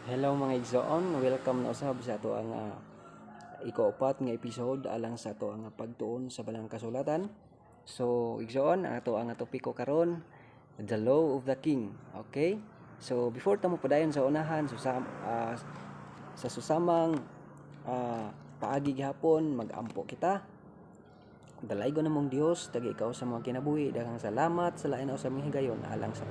Hello mga igsoon, welcome na usab sa ato ang ikaupat nga episode alang sa ato ang pagtuon sa balang kasulatan. So igsoon, ato ang topiko karon, the law of the king. Okay? So before ta mo padayon sa unahan sa susamang paagi gihapon mag-ampo kita. Dalaygon namong Dios tagi ikaw sa mga kinabuhi, daghang salamat sa lain sa mga higayon alang sa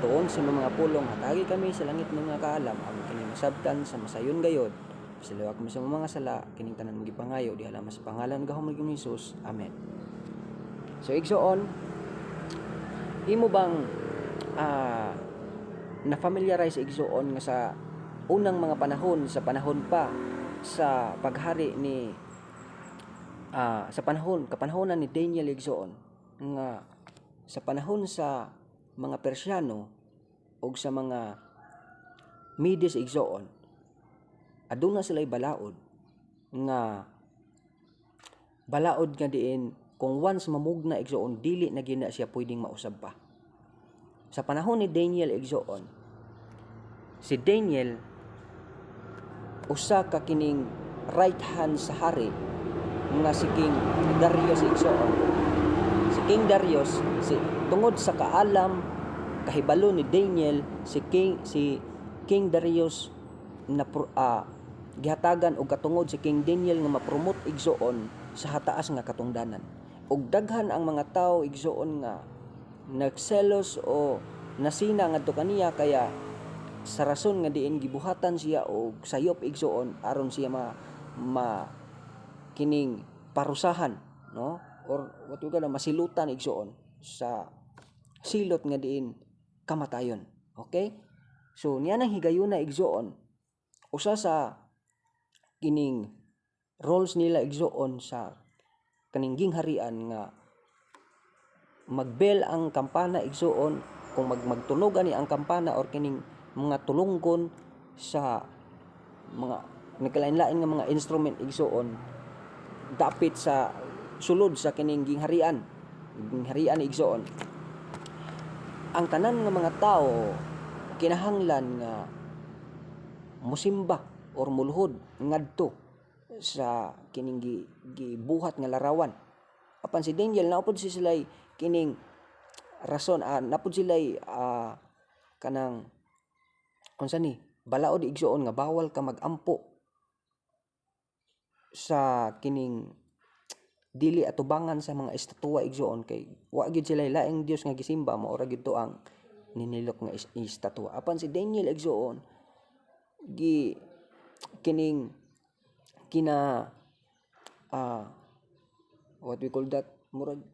tuon sa mga pulong hatagi kami sa langit ng mga kaalam ang kini masabtan sa masayon gayod pasaliwak kami sa mga sala kining tanan gipangayo di alam sa pangalan gahom ni Hesus. Amen. So igsoon, imo bang na familiarize igsoon nga sa unang mga panahon, sa panahon pa sa paghari ni sa kapanahonan ni Daniel igsoon nga sa panahon sa mga Persyano o sa mga Medes igsoon aduna sila'y balaod nga diin kung once mamugna igsoon dili na gina siya pwedeng mausab pa. Sa panahon ni Daniel igsoon, si Daniel usa ka kining right hand sa hari nga si King Darius igsoon. Si King Darius tungod sa kaalam kahibalo ni Daniel si King Darius na gihatagan og katungod si King Daniel nga ma-promote igsoon sa hataas nga katungdanan. Ug daghan ang mga tawo igsoon nga nagselos o nasina ngadto kaniya kaya sa rason nga diin gibuhatan siya og sayop igsoon aron siya kining parusahan, no? Or what we call masilutan igsoon sa silot nga diin kamatayon. Okay? So niya nang higayuna igsoon usa sa kining roles nila igsoon sa kaning gingharian nga magbel ang kampana igsoon kung magtunog ani ang kampana or kining mga tulunggon sa mga nagkalain-lain nga mga instrument igsoon dapit sa sulod sa kining gingharian igsoon. Ang tanan nga mga tawo kinahanglan nga musimba or mulhod ngadto sa kining gibuhat nga larawan. Apan si Daniel naupod sila'y kining rason napod sila'y kanang unsa ni balaod igsoon nga bawal ka magampo sa kining dili atubangan sa mga estatwa igsoon kay wa gyud sila laing Dios nga gisimba mao ra gyud to ang ninilok nga estatwa. Apan si Daniel igsoon kining what we call that murag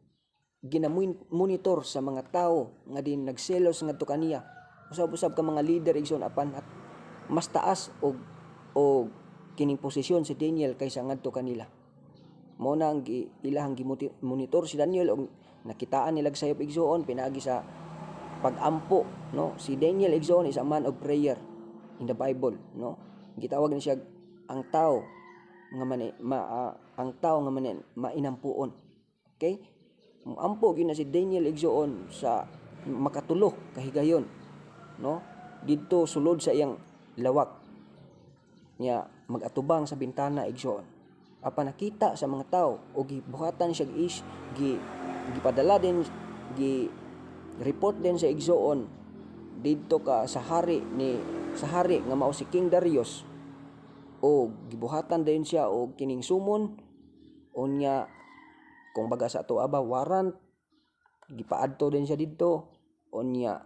monitor sa mga tawo nga din nagselos ngadto kaniya usab-usab ka mga leader igsoon apan mas taas og kining posisyon si Daniel kaysa ngadto kanila. Mao na ang ilahang monitor si Daniel og nakitaan nila sayop igsoon pinaagi sa pagampo, no? Si Daniel igsoon is a man of prayer in the Bible, no? Gitawag ni siya ang tao nga mainampuon. Okay? Ampo gyud na si Daniel igsoon sa makatulo kahigayon, no? Didto sulod sa iyang lawak niya magatubang sa bintana igsoon. Apan nakita sa mga tawo o gibuhatan siya gipadala din report din sa igsoon didto ka sa hari nga mao si King Darius o gibuhatan din siya og kining sumon unya kung baga sa ato warrant gipaadto din siya didto unya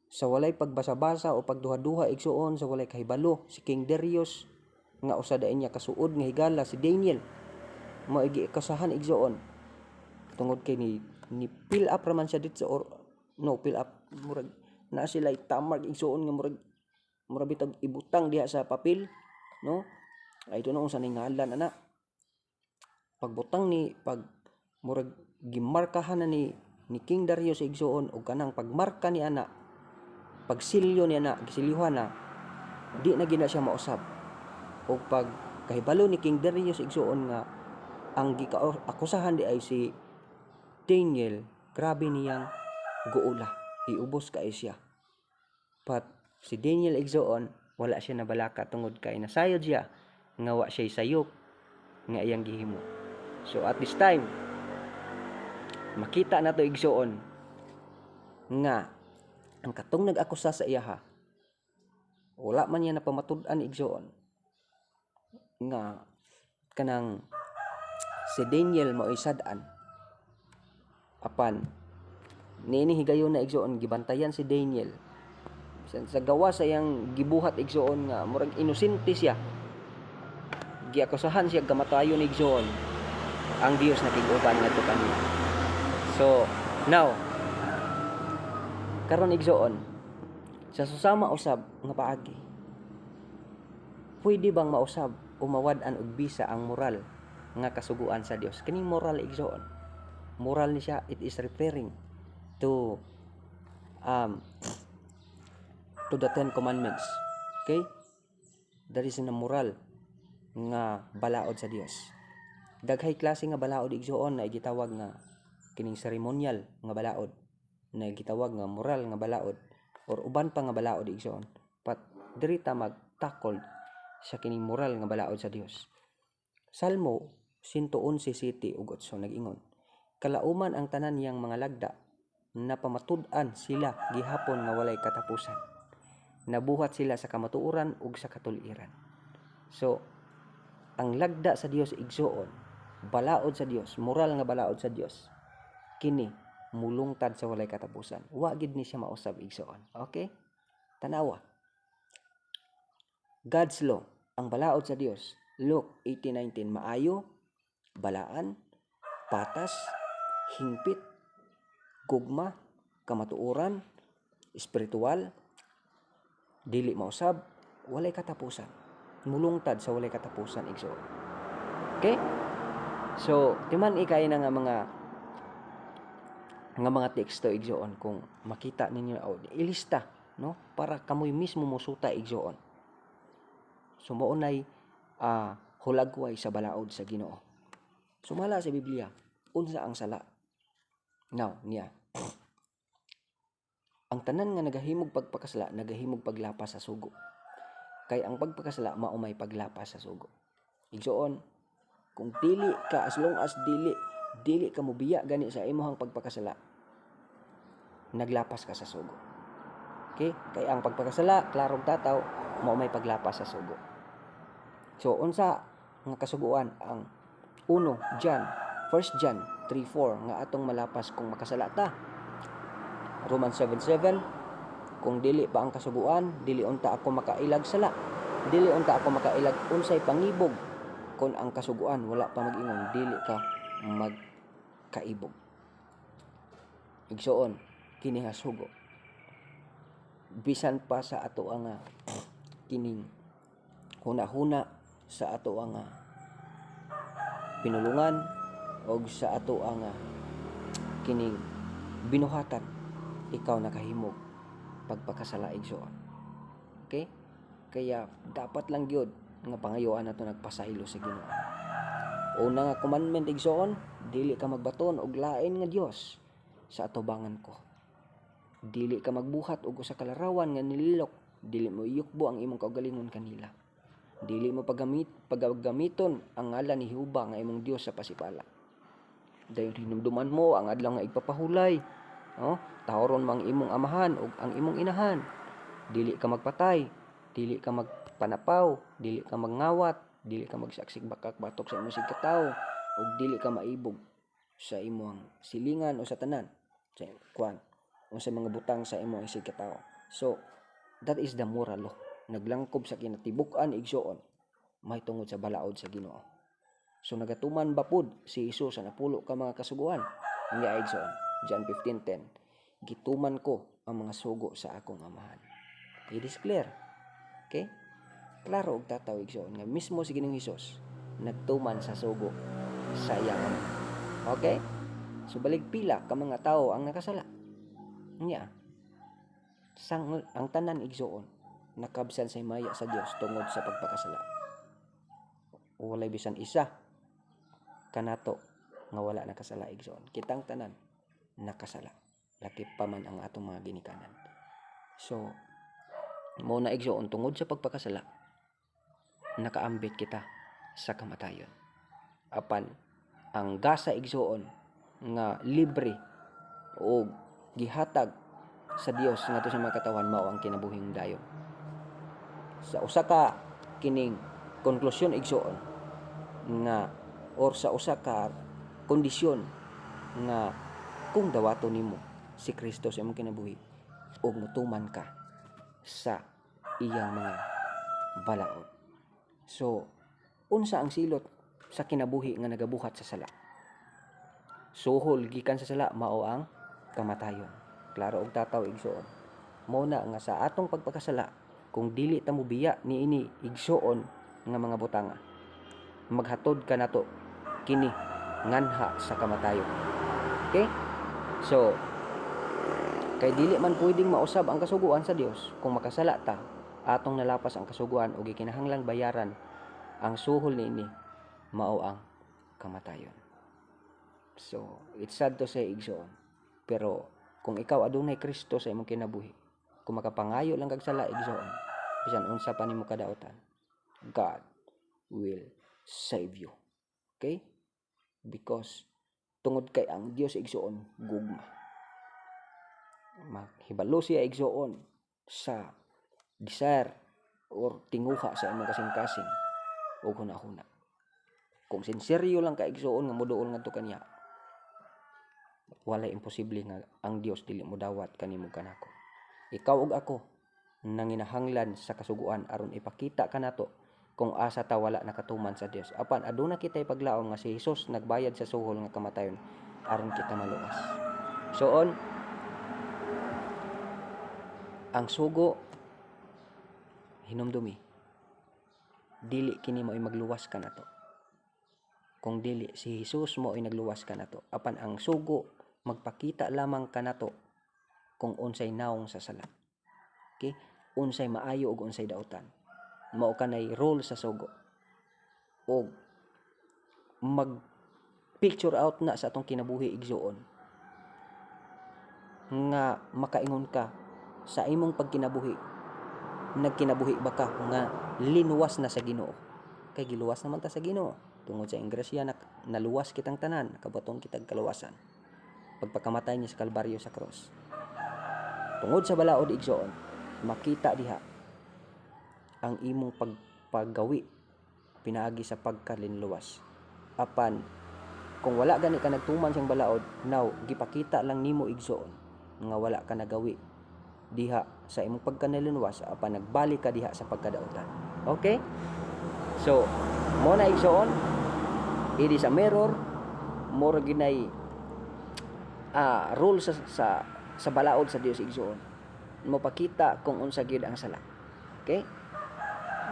sa walay pagbasa-basa o pagduha-duha igsoon sa walay kahibalo si King Darius nga usa dayon niya kasuod nga higala si Daniel mao giikasahan igsoon tungod kay ni fill up raman siya dito or no fill up murag na sila tamag igsoon nga murag bitag ibutang diha sa papel, no? Ay ito na unsa ni ngalan ana pagbutang ni murag gimarkahan na ni King Darius igsoon og kanang pagmarka ni ana pagsilyo ni ana gisilyuhan na di na gina siya mausab og pag kahibalo ni King Darius igsoon nga ang gikaakusahan di ay si Daniel grabe niyang guula iubos kay siya but Si Daniel igsoon wala siya nabalaka tungod kay nasayod siya nga wa siya sayop nga iyang gihimo. So at this time makita nato igsoon nga ang katong nag-akusa sa iyaha wala man niya napamatud-an igsoon nga kanang si Daniel mao'y sad-an apan niini higayon na igsoon gibantayan si Daniel sa gawa sa iyang gibuhat igsoon nga murag inosente siya, giakusahan siya kamatayon igsoon, ang Dios nakig-uban ngadto kaniya. So now karon igsoon sa susama usab nga paagi, pwede bang mausab o mawad-an og bisa ang moral nga kasuguan sa Dios? Kining moral igsoon, moral ni siya, it is referring to the 10 commandments. Okay? That is na moral nga balaod sa Dios. Daghay klase nga balaod igsoon na gitawag nga kining ceremonial nga balaod, na gitawag nga moral nga balaod, or uban pa nga balaod igsoon. But diri ta magtakol sa kining moral nga balaod sa Dios. Salmo 111:7 ug 8 nag-ingon, kalauman ang tanan niyang mga lagda, napamatud-an sila gihapon nga walay katapusan. Nabuhat sila sa kamatuoran ug sa katuliran. So ang lagda sa Dios igsoon, balaod sa Dios, moral nga balaod sa Dios, kini mulungtad sa walay katapusan. Wa gid ni siya mausab igsoon. Okay? Tanawa. God's law, ang balaod sa Dios, Luke 18:19, maayo, balaan, patas, hingpit, gugma, kamatuoran, espiritual, dili mausab, walay katapusan. Mulungtad sa walay katapusan igsoon. Okay? So, timan ikay na nga mga teksto igsoon kung makita ninyo ilista, no? Para kamoy mismo mosuta igsoon. So maunay hulagway sa balaod sa Ginoo. Sumala sa Biblia, unsa ang sala? Now, niya. Ang tanan nga nagahimog pagpakasala, nagahimog paglapas sa sugo. Kay ang pagpakasala mao may paglapas sa sugo. Igsoon, kung dili ka, as long as dili ka mobiya gani sa imong pagpakasala, naglapas ka sa sugo. Okay? Kay ang pagpakasala, klarong tataw, mao may paglapas sa sugo. So unsa nga kasuguan ang 1 John 3:4 nga atong malapas kung makasala ta? Romans 7:7, kung dili pa ang kasuguan, dili unta ako makailag sala. Dili unta ako makailag unsay pangibog kung ang kasuguan wala pa mag-ingon, dili ka magkaibog. Igsoon, kini nga sugo. Bisan pa sa ato nga kining huna-huna sa ato nga pinulungan o sa ato nga kining binuhatan, ikaw nakahimog pagpakasala igsoon. Okay? Kaya dapat lang gyud nga pangayoan nato nagpasaylo sa Ginoo. Una nga commandment igsoon, dili ka magbaton og lain nga dios sa atubangan ko. Dili ka magbuhat og usa ka larawan nga nililok, dili mo iyukbo ang imong kaugalingon kanila. Dili mo paggamiton ang ngalan ni Jehova nga imong Dios sa pasipala. Dayon hinumduman mo ang adlaw nga igpapahulay, no? Tahoron mang imong amahan ug ang imong inahan. Dili ka magpatay, dili ka magpanapaw, dili ka mangawat, dili ka magsaksig bakak-batok sa imong sigkatawo, ug dili ka maibog sa imong silingan o sa tanan sa kwan o sa mga butang sa imong sigkatawo. So that is the moral law. Naglangkob sa kinatibuk-an igsoon may tungod sa balaod sa Ginoo. So nagatuman bapud si Hesus sa napulo ka mga kasuguan nga igsoon. John 15:10, gituman ko ang mga sugo sa akong amahan. It is clear. Okay? Klaro og tataw igsoon nga mismo si Ginoong Hesus nagtuman sa sugo sa iyang ama. Okay? So baligpila ka mga tao ang nakasala. Nya. Ang tanan igsoon nakabsan sa himaya sa Dios tungod sa pagpakasala. Walay bisan isa kanato nga wala nakasala igsoon. Kitang tanan nakasala. Lakip pa man ang atong mga ginikanan. So Mao na igsoon tungod sa pagpakasala nakaambit kita sa kamatayon. Apan ang gasa igsoon nga libre o gihatag sa Dios ngadto sa mga katawan mao ang kinabuhing dayon. Sa usa ka kining konklusyon igsoon nga or sa usa ka kondisyon nga kung dawaton nimo si Kristo sa imong kinabuhi ug mutuman ka sa iyang mga balaod. So, unsa ang silot sa kinabuhi nga nagabuhat sa sala? Suhol gikan sa sala mao ang kamatayon. Klaro og tataw igsoon. Mao na nga sa atong pagpakasala kung dili ta mobiya niini igsoon nga mga butanga, maghatod ka nato kini nganha sa kamatayon. Okay? So, kay dili man pwedeng mausab ang kasuguan sa Dios kung makasala ta, atong nalapas ang kasuguan ug gikinahanglang bayaran ang suhol niini mao ang kamatayon. So, it's sad to say igsoon, pero kung ikaw adunay Kristo sa imong kinabuhi, kung makapangayo lang kag sala igsoon, bisan unsa pa nimo kadaotan, God will save you. Okay? Because tungod kay ang Dios igsoon gugma. Mahibalo siya igsoon sa desire or tinguha sa imong kasing-kasing o hunahuna. Kung sinseryo lang ka igsoon nga moduol ngadto kaniya, walay imposible nga ang Dios dili mo dawat kanimo kanako. Ikaw ug ako nanginahanglan sa kasuguan aron ipakita kanato kung asa ta wala nakatuman sa Dios. Apan aduna kitay paglaom nga si Hesus nagbayad sa suhol nga kamatayon aron kita maluwas. So ang sugo hinumdumi, dili kini mo ay magluwas ka nato. Kung dili si Hesus mo ay nagluwas ka nato. Apan ang sugo magpakita lamang ka nato kung unsay naong sa sala. Okay? Unsay maayo ug unsay daotan. Mao kanay role sa sugo. O mag picture out na sa atong kinabuhi igsoon nga makaingon ka sa imong pagkinabuhi. Nagkinabuhi ba ka nga linuwas na sa Ginoo? Kay giluwas naman ta sa Ginoo. Tungod sa ingrasya naluwas kitang tanan, nakabaton kitag kaluwasan. Pagpakamatay niya sa Kalbaryo sa cross. Tungod sa balaod igsoon, makita diha ang imong paggawi pinaagi sa pagkalinluwas. Apan kung wala gani ka nagtuman siyang balaod, now gipakita lang nimo igsoon nga wala ka nagawi diha sa imong pagkanalinluwas, apan nagbalik ka diha sa pagkadaotan. Okay? So, mo na igsoon, it is a mirror, more ginay rule sa balaod sa Dios igsoon. Mopakita kung unsa gyud ang sala. Okay?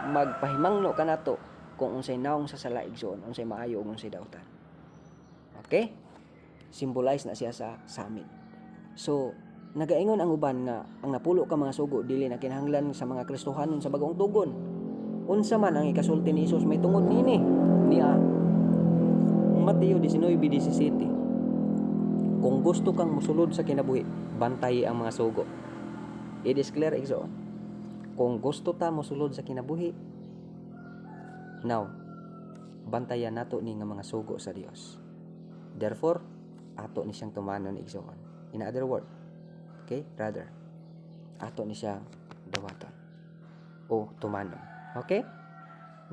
Magpahimangno ka nato kung unsay naong sa sala igsoon, unsay maayo ug unsay daotan. Okay? Symbolize na siya sa amin. So, nagaingon ang uban nga ang napulo ka mga sugo dili na kinahanglan sa mga Kristohanon sa bagong tugon. Unsa man ang ikasulti ni Hesus may tungod niini niya Mateo 19:17. Kung gusto kang mosulod sa kinabuhi, bantayi ang mga sugo. It is clear igsoon. Kung gusto ta mosulod sa kinabuhi, now bantayan nato ni nga mga sugo sa Dios. Therefore, ato ni siyang tumanon igsoon. In other word, okay, rather, ato ni siya dawaton o tumanon. Okay?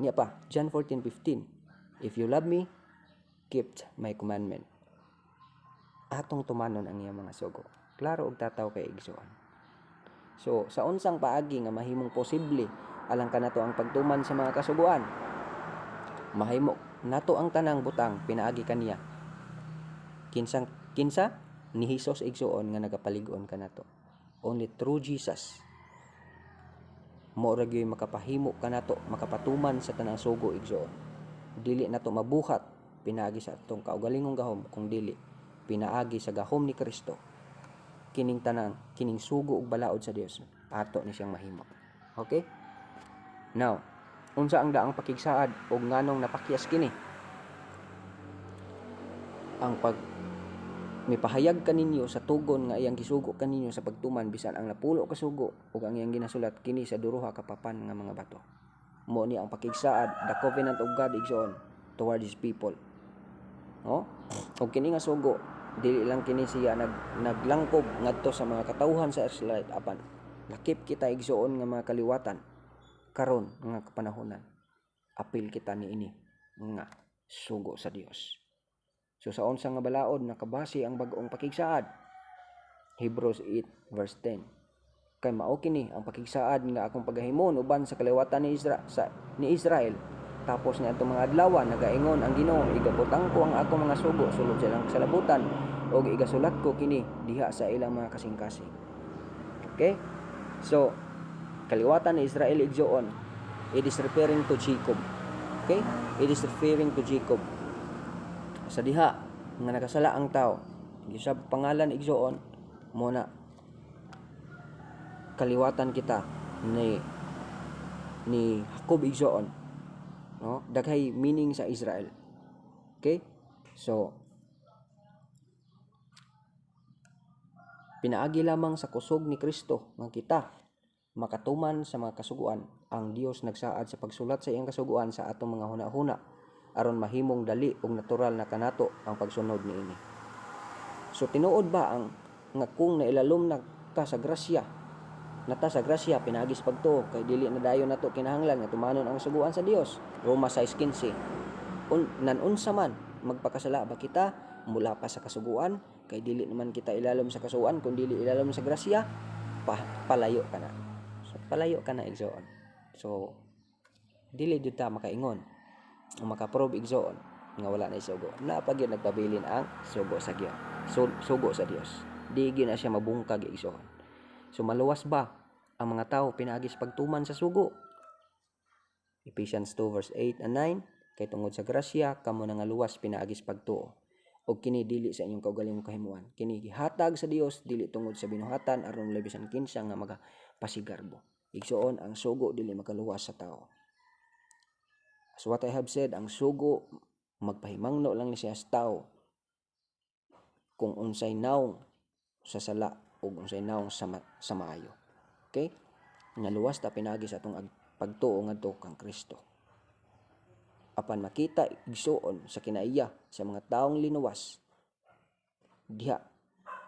Niya pa, John 14:15. If you love me, keep my commandment. Atong tumanon ang iyang mga sugo. Klaro og tataw kay igsoon. So, sa unsang paagi nga mahimong posible alang kanato ang pagtuman sa mga kasuguan, mahimo nato ang tanang butang pinaagi kaniya. Kinsa ni Hesus igsoon nga nagapalig-on kanato. Only through Jesus mo ra gyud makapahimo kanato makapatuman sa tanang sugo igsoon. Dili nato mabuhat pinaagi sa atong kaugalingong gahom, kung dili pinaagi sa gahom ni Kristo. Kining sugo ug balaod sa Dios ato ni siyang mahimo. Okay? Now, unsa ang daang pakigsaad ug nganong napakyas kini? Ang mipahayag kaninyo sa tugon nga iyang gisugo kaninyo sa pagtuman bisan ang napulo ka sugo ug ang iyang ginasulat kini sa duruha ka papan nga mga bato. Mo ni ang pakigsaad, the covenant of God igsoon toward his people. No? Ug kini nga sugo dili lang kini siya naglangkob ngadto sa mga katawhan sa Israelite apan lakip kita igsoon nga mga kaliwatan karon nga kapanahonan. Apil kita niini nga sugo sa Dios. So sa unsa nga balaod nakabase ang bag-ong pakigsaad? Hebrews 8 verse 10. Kay mao kini ang pakigsaad nga akong paghimon uban sa kaliwatan ni Israel. Tapos ni atong mga adlaw nagaingon ang Ginoo, igabutang ko ang akong mga sugo sulod sa ilang kasalabutan ug igasulat ko kini diha sa ilang mga kasing-kasing. Okay? So kaliwatan ni Israel igsoon, it is referring to Jacob. Okay? It is referring to Jacob. Sa diha nga nakasala ang tao, sa pangalan igsoon mo na kaliwatan kita ni Jacob igsoon, no? Daghay meaning sa Israel. Okay? So pinaagi lamang sa kusog ni Kristo nga kita makatuman sa mga kasuguan. Ang Dios nagsaad sa pagsulat sa iyang kasuguan sa atong mga hunahuna aron mahimong dali ug natural na kanato ang pagsunod niini. So tinuod ba ang nga kung nailalom na ta sa grasya, nata sa grasya pinagis pagtuo kay dili na dayon nato kinahanglan nga tumanon ang suguan sa Dios. Roma 6:15. Nanunsa man magpakasala ba kita mula pa sa kasuguan kay dili naman kita ilalom sa kasuguan kun dili ilalom sa grasya, palayo ka na. So palayo ka na igsoon. So dili jud ta makaingon o makaprove igsoon nga wala na sugo. Na pag yun nagpabilin ang sugo sa Dios. Sugo sa Dios. Di gyud na siya mabungkag igsoon. So maluwas ba ang mga tao pinaagis pagtuman sa sugo? Ephesians 2 verse 8 and 9, kay tungod sa grasya kamo nga luwas pinaagis pagtuo. Og kini dili sa inyong kaugalingong kahimuan. Kini gihatag sa Dios dili tungod sa binuhatan aron labisan kinsa nga magapasigarbo. Igsoon ang sugo dili makaluwas sa tao. So what I have said, ang sugo magpahimangno lang ni siya sa tao kung unsay nawong sa sala o unsay nawong sa maayo. Okay? Naluwas ta pinagi sa atong pagtuo ngadto kang Kristo. Apan makita igsoon sa kinaiya sa mga taong linuwas diha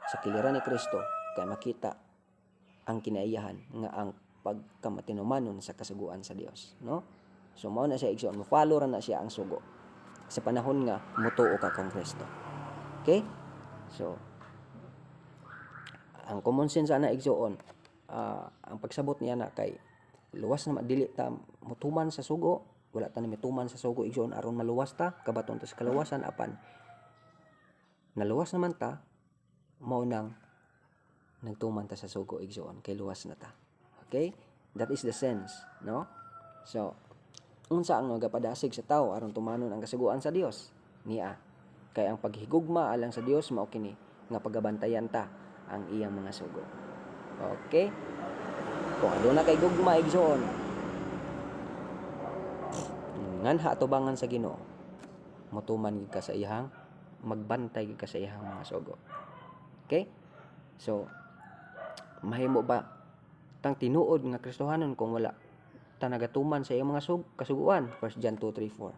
sa kiliran ni Kristo kay makita ang kinaiyahan nga ang pagkamatinumanon sa kasuguan sa Dios, no? So mao na siya igsoon, mo-follow ra na siya ang sugo sa panahon nga mutuo ka kang Kristo. Okay? So ang common sense ana igsoon, ang pagsabot niya na kay luwas na dili ta mutuman sa sugo, wala ta na mituman sa sugo igsoon aron maluwas ta kabaton ta sa kaluwasan apan naluwas naman ta mao nang nagtuman ta sa sugo igsoon kay luwas na ta. Okay? That is the sense, no? So unsa ang magapadasig sa tao aron tumanon ang kasuguan sa Dios? Niya kay ang paghigugma alang sa Dios mao kini nga pagabantayan ta ang iyang mga sugo. Okay? Kung aduna kay gugma igsoon, nganha atubangan sa Ginoo, motuman gid ka sa iyang magbantay gid ka sa iyang mga sugo. Okay? So mahimo ba tang tinuod nga Kristohanon kung wala ta nagatuman sa iyang mga kasuguan? 1 John 2:3-4.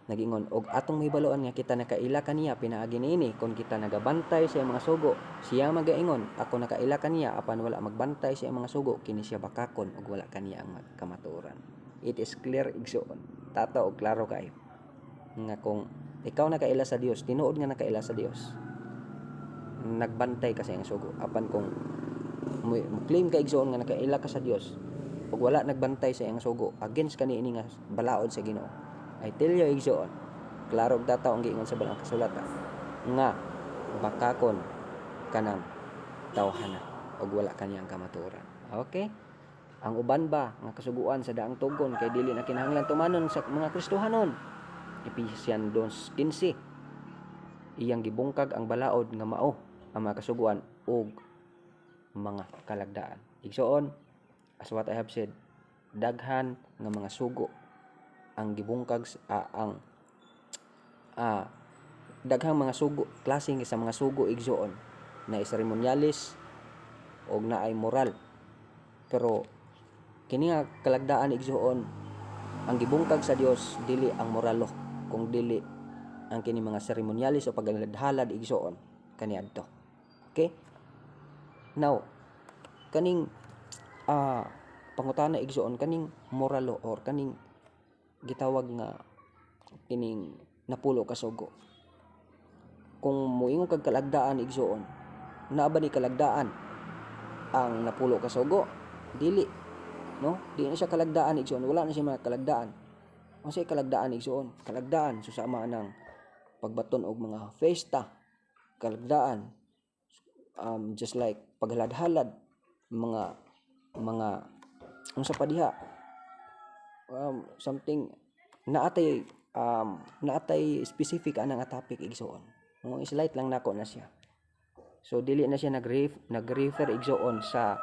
Nagingon og atong mahibaloan nga kita nakaila kaniya pinaagi niini kung kita nagabantay sa iyang mga sugo. Siya magaingon, ako nakaila kaniya apan wala magbantay sa iyang mga sugo, kini siya bakakon ug wala kaniya ang kamatuoran. It is clear igsoon. Tato og klaro kayo nga kung ikaw nakaila sa Dios, tinuod nga nakaila sa Dios, nagbantay ka sa iyang sugo. Apan kung mo-claim ka igsoon nga nakaila ka sa Dios ug wala nagbantay sa iyang sugo, against kaniini nga balaod sa Ginoo. I tell you igsoon, klaro og data ang giingon sa balang kasulatan nga bakakon kanang tawhana ug wala kaniyang kamatuoran. Okay? Ang uban ba nga kasuguan sa daang tugon kay dili na kinahanglan tumanon sa mga Kristohanon. Ephesians 2:15. Iyang gibungkag ang balaod nga mao ang mga kasuguan ug mga kalagdaan. Igsoon, as what I have said, daghan nga mga sugo ang gibungkag daghang mga sugo, klaseng sa mga sugo igsoon na seremonyalis o na ay moral. Pero kini nga kalagdaan igsoon, ang gibungkag sa Dios dili ang moralo, kung dili ang kini mga seremonyalis o paghalad igsoon kaniadto. Okay? Now, kaning pangutana igsoon, kaning moralo or kaning gitawag nga kining napulo ka sugo. Kung moingon kag kalagdaan igsoon, naa ba ni kalagdaan ang napulo ka sugo? Dili, no? Di na siya kalagdaan igsoon, wala na siya mga kalagdaan. Unsay kalagdaan igsoon? Kalagdaan susama ng pagbaton og mga festa, kalagdaan just like paghalad-halad, mga unsa pa diha, something naatay specific anang topic igsoon. No, islight lang nako na siya. So dili na siya nag-refer igsoon sa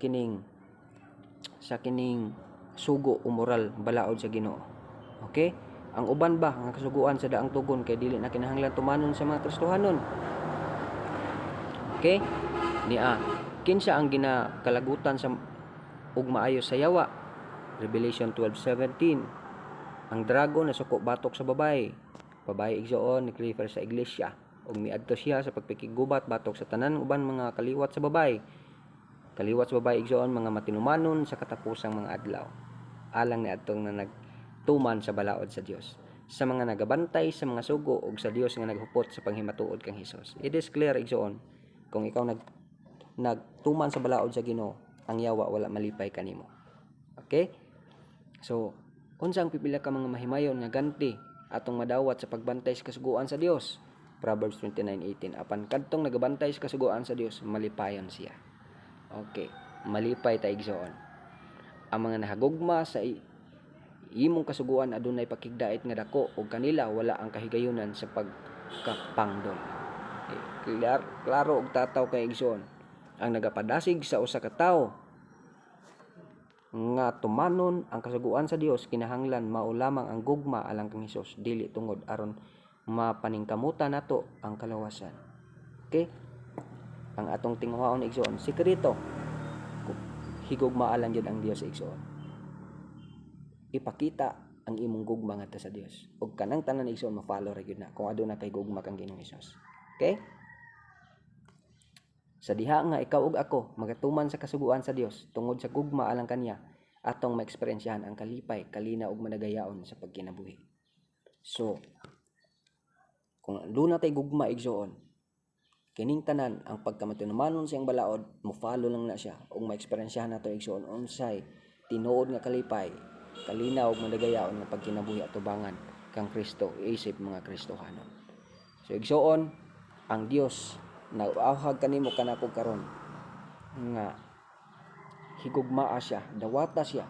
kining sugo o moral balaod sa Ginoo. Okay? Ang uban ba nga kasuguan sa daang tugon kay dili na kinahanglan tumanon sa mga Kristohanon. Okay? Kinsa ang ginakalagutan sa ug maayo sa yawa? Revelation 12:17. Ang dragon nasuko batok sa babae igsoon nag-refer sa iglesia, ug miadto siya sa pagpikigubat batok sa tanan uban mga kaliwat sa babae igsoon mga matinumanon sa katapusang mga adlaw, alang ni adtong na nagtuman sa balaod sa Dios, sa mga nagabantay sa mga sugo ug sa Dios nga naghupot sa panghimatuod kang Hesus. It is clear igsoon, kung ikaw nagtuman sa balaod sa Ginoo, ang yawa wala malipay kanimo. Okay? So, unsa ang pipila ka mga mahimayon nga ganti atong madawat sa pagbantay sa kasuguan sa Dios? Proverbs 29:18. Apan kadtong nagabantay sa kasuguan sa Dios, malipayon siya. Okay, malipay ta igsoon. Ang mga nahagugma sa imong kasuguan adunay pakigdait nga dako ug kanila wala ang kahigayunan sa pagkapangdol. Klaro og tataw kay igsoon. Ang nagapadasig sa usa ka tawo nga tumanon ang kasuguan sa Dios, kinahanglan mao lamang ang gugma alang kang Hesus, dili tungod aron mapaningkamutan nato ang kalawasan. Okay? Ang atong tinguhaon igsoon, sekreto higugma alang gyud ang Dios igsoon. Ipakita ang imong gugma ngadto sa Dios, ug kanang tanan igsoon ma-follow ra gyud na kung aduna kay gugma kang Ginoong Hesus. Okay? Sa diha nga ikaw ug ako magatuman sa kasuguan sa Dios tungod sa gugma alang kaniya, atong maeksperiensyahan ang kalipay, kalinaw ug madagayaon sa pagkinabuhi. So, kung aduna tay gugma igsoon, kining tanan ang pagkamatinumanon siyang balaod, mo follow lang na siya ug maeksperiensyahan nato igsoon unsay tinuod nga kalipay, kalinaw ug madagayaon nga pagkinabuhi atubangan kang Kristo isip mga Kristohanon. So igsoon, ang Dios nauawhag kanimo kanako karon nga higugmaa siya, dawata siya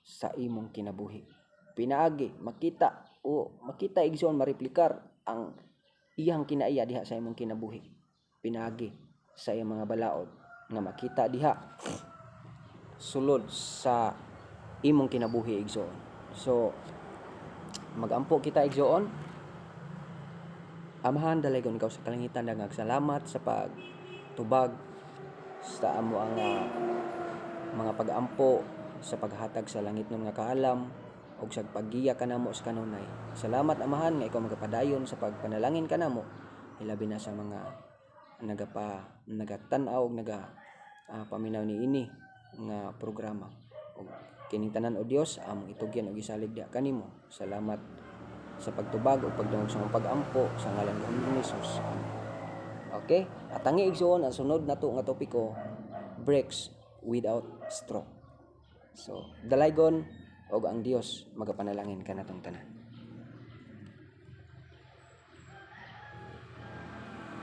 sa imong kinabuhi. Pinaagi makita igsoon, mareplikar ang iyang kinaiya diha sa imong kinabuhi. Pinaagi sa iyang mga balaod nga makita diha sulod sa imong kinabuhi igsoon. So magampo kita igsoon. Amahan dalagon ikaw sa kalangitan, dagag salamat sa pagtubag sa amo ang mga pag-ampo sa paghatag sa langit ng nga kaalam ug sa paggiya kanamo sa kanunay. Salamat amahan nga ikaw magapadayon sa pagpanalangin kanamo, hilabi na sa mga nagatan-aw ug paminaw ni ini nga programa. Ug kining tanan o Dios among itugyan ug isalig diha kanimo. Salamat sa pagtubag o pagdungog sa pag-ampo sa ngalan ng Hesus. Okay? At ang igsoon, ang sunod nato nga topiko, breaks without straw. So, dalaygon og ang Dios magapanalangin kanatong tanan.